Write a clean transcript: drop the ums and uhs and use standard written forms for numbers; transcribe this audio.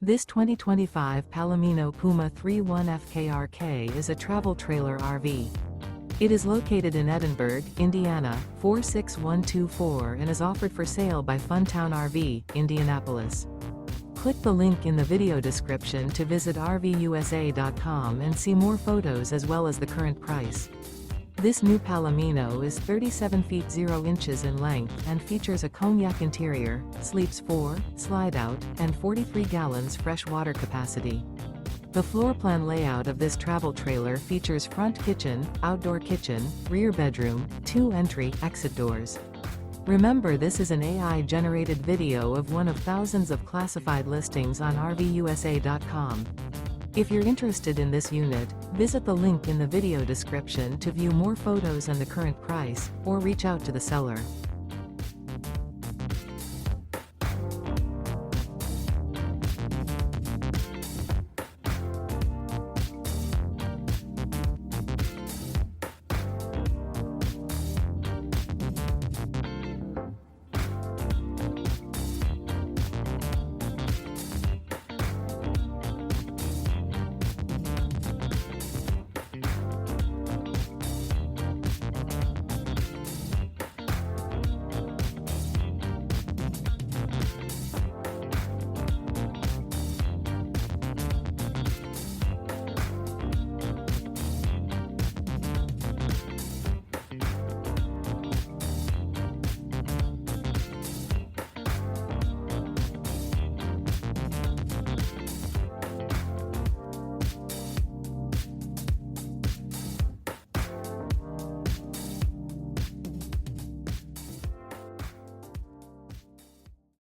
This 2025 Palomino Puma 31 FKRK is a travel trailer RV. It is located in Edinburgh, Indiana, 46124 and is offered for sale by Funtown RV, Indianapolis. Click the link in the video description to visit RVUSA.com and see more photos as well as the current price. This new Palomino is 37 feet 0 inches in length and features a COGNAC interior, sleeps 4, slide-out, and 43 gallons fresh water capacity. The floor plan layout of this travel trailer features front kitchen, outdoor kitchen, rear bedroom, 2 entry/exit doors. Remember, this is an AI-generated video of one of thousands of classified listings on RVUSA.com. If you're interested in this unit, visit the link in the video description to view more photos and the current price, or reach out to the seller.